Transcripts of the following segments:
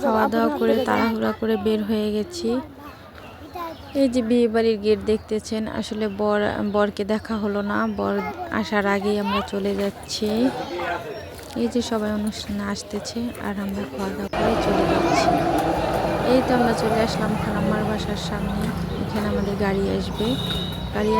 খাওয়া দাওয়া করে তাড়াহুড়া করে বের হয়ে গেছি। এই যে বিয়ে বাড়ির গেট দেখতেছেন, আসলে বরকে দেখা হলো না, বর আসার আগেই আমরা চলে যাচ্ছি। এই যে সবাই অনুষ্ঠানে আসতেছে আর আমরা খাওয়া দাওয়া করে চলে যাচ্ছি। এই তো আমরা চলে আসলাম খালাম্মার বাসার সামনে। এখানে আমাদের গাড়ি আসবে, গাড়ি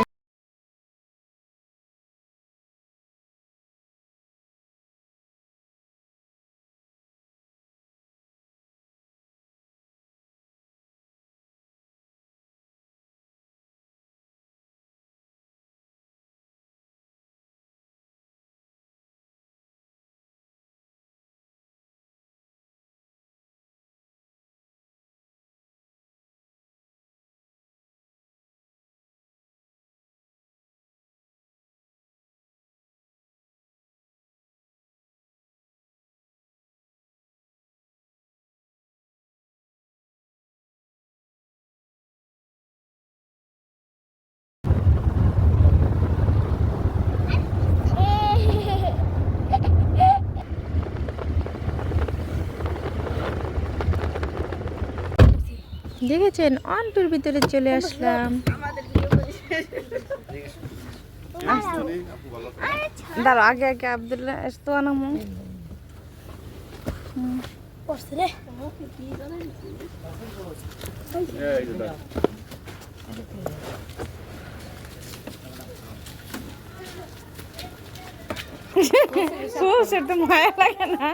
দেখেছেন অন্টুর ভিতরে চলে আসলাম। দাঁড়ো, আগে আগে আব্দুল্লাহ আসতো আনামো। সেটা মায়া লাগে না।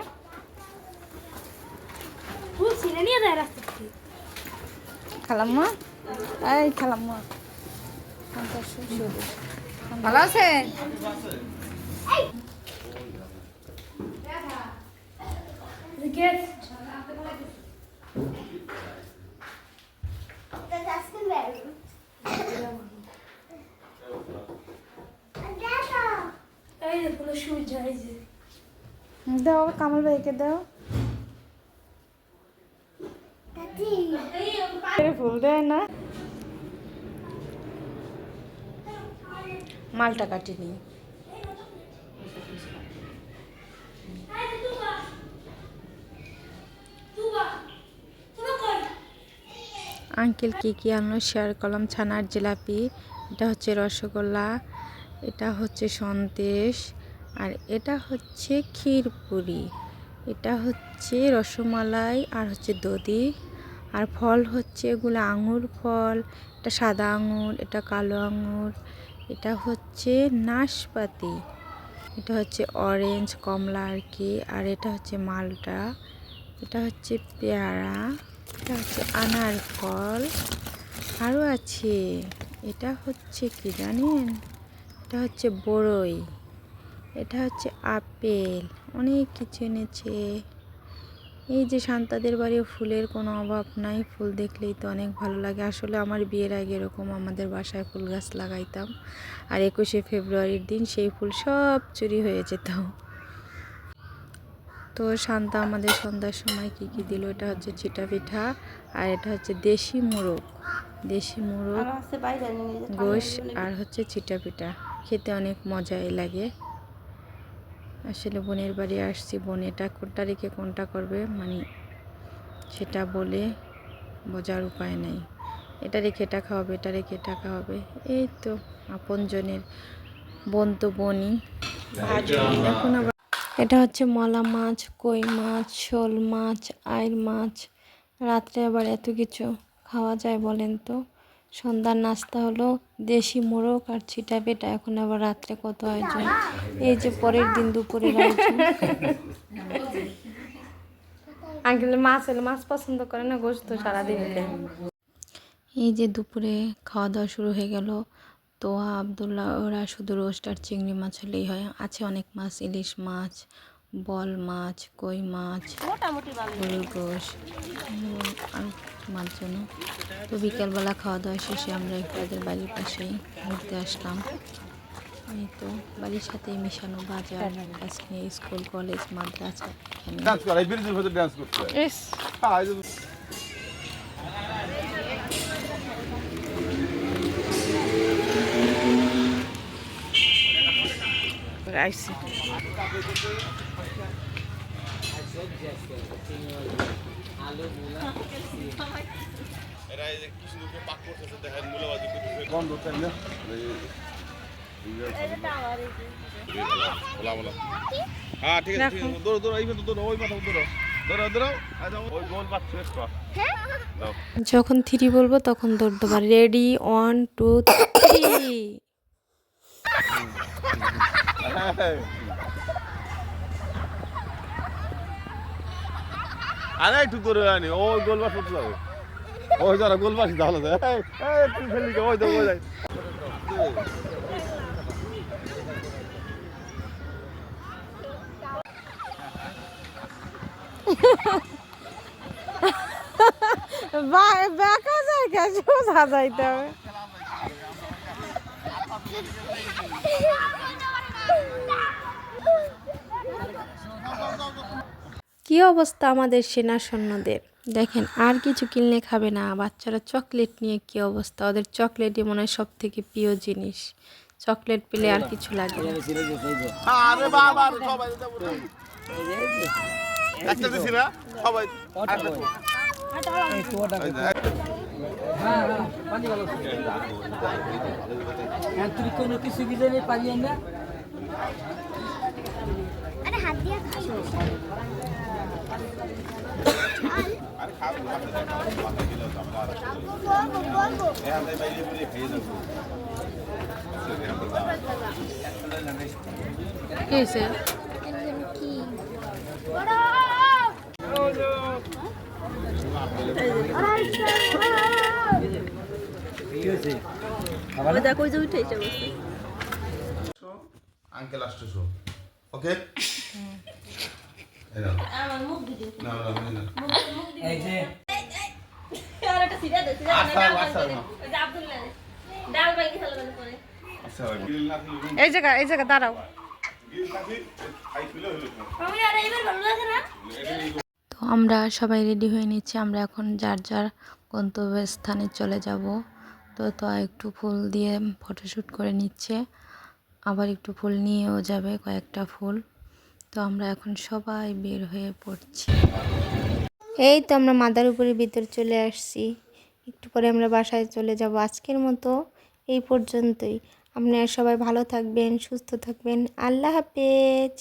খালাম্মা, এই খালাম্মা ভালো আছেন? দাও কামাল ভাইকে দাও। ফুল দেয় না, মালটা কাটিনি। আঙ্কেল কি আনলো শেয়ার করলাম। ছানার জিলাপি, এটা হচ্ছে রসগোল্লা, এটা হচ্ছে সন্দেশ, আর এটা হচ্ছে ক্ষীরপুরি, এটা হচ্ছে রসমালাই, আর হচ্ছে দধি, আর ফল হচ্ছে এগুলো আঙুর ফল, এটা সাদা আঙুর, এটা কালো আঙুর, এটা হচ্ছে নাশপাতি, এটা হচ্ছে অরেঞ্জ কমলা আর কি, আর এটা হচ্ছে মালটা, এটা হচ্ছে পেয়ারা, এটা হচ্ছে আনার ফল, আরও আছে এটা হচ্ছে কি জানেন, এটা হচ্ছে বড়ই, এটা হচ্ছে আপেল, অনেক কিছু এনেছে। এই যে শান্তাদের বাড়িও ফুলের কোনো অভাব নাই, ফুল দেখলেই তো অনেক ভালো লাগে। আসলে আমার বিয়ের আগে এরকম আমাদের বাসায় ফুল গাছ লাগাইতাম, আর 21শে ফেব্রুয়ারির দিন সেই ফুল সব চুরি হয়ে যেত। তো শান্তা আমাদের সন্ধ্যার সময় কি দিল, এটা হচ্ছে চিটা পিঠা, আর এটা হচ্ছে দেশি মোরগ গোশ, আর হচ্ছে চিটা পিঠা, খেতে অনেক মজাই লাগে। আসলে বোনের বাড়ি আসছি, বোন এটা কোনটা রেখে কোনটা করবে মানে সেটা বলে বোঝার উপায় নেই। এটা রেখে এটা খাওয়াবে, এটা রেখে এটা খাওয়াবে। এই তো আপনজনের বোন তো বোনই। এখন আবার এটা হচ্ছে মলা মাছ, কই মাছ, শোল মাছ, আইর মাছ। রাত্রে আবার এত কিছু খাওয়া যায় বলেন তো? সন্ধ্যার নাস্তা হলো দেশি মোরগ আর ছিটা পেটা, এখন আবার রাত্রে কত আয়োজন। এই যে পরের দিন দুপুরের আয়োজন। আঙ্কেল মাছ পছন্দ করে না, গোশত সারাদিন খায়। এই যে দুপুরে খাওয়া দাওয়া শুরু হয়ে গেল। তো আবদুল্লাহ ওরা শুধু রোস্ট আর চিংড়ি মাছ হলেই হয়, আছে অনেক মাছ, ইলিশ মাছ, বল মাছ, কই মাছ, গরুর গোশ আর মাছ জন্য। তো বিকেলবেলা খাওয়া দাওয়া শেষে আমরা একটু ওদের বাড়ির পাশেই ঘুরতে আসলাম। এই তো বাড়ির সাথে মিশানো বাজার, আজকে স্কুল কলেজ মাদ্রাসা আইসি। হ্যাঁ ঠিক আছে দৌড়ো দৌড়ো এইভাবে দৌড়ো ওই মাথা দৌড়ো দৌড়ো দৌড়ো ওই গোল পাচ্ছ যখন 3 বলবো তখন দৌড় দেবা। রেডি 1 2 3। আরে একটু দৌড়ে আনি ওই গোল পাস করতে যাবে ওই যারা গোল পাস তাহলে তুই ফেললি ওই তো ওই যাই বাঁকা জায়গা সোজা যাইতে হবে। কি অবস্থা আমাদের সেনা সৈন্যদের দেখেন, আর কিছু কিনলে খাবে না। বাচ্চারা চকলেট নিয়ে কি অবস্থা, ওদের চকলেটই মনে হয় সব থেকে প্রিয় জিনিস। চকলেট পেলে আর কিছু লাগে না। আরে বাবা সবাই একটা দিছি না সবাই তুই কোনো কিছু বিজনে পারিয়ে না আরে হাত দিয়ে কি হয়েছে? আঙ্কেল আসতেছো ওকে আমার মুখ দিদি না না এই যে আর একটা সিধা দে সিধা না আব্দুল্লাহ ডাল বাইকে খেলা করে আচ্ছা গিল না এই জায়গা দাঁড়াও। গিল থাকি আই ফিলে হলো আমি আর এইবার ভালো লাগে না তো আমরা সবাই রেডি হয়ে নিচ্ছি, আমরা এখন যার যার গন্তব্যস্থানে চলে যাব। তো একটু ফুল দিয়ে ফটোশ্যুট করে নিচ্ছে, আবার একটু ফুল নিয়েও যাবে, কয়েকটা ফুল। তো আমরা এখন সবাই বের হয়ে পড়ছি। এই তো আমরা মাদারীপুরের ভিতর চলে আসছি, একটু পরে আমরা বাসায় চলে যাব। আজকের মতো এই পর্যন্তই। আপনারা সবাই ভালো থাকবেন, সুস্থ থাকবেন। আল্লাহ হাফেজ।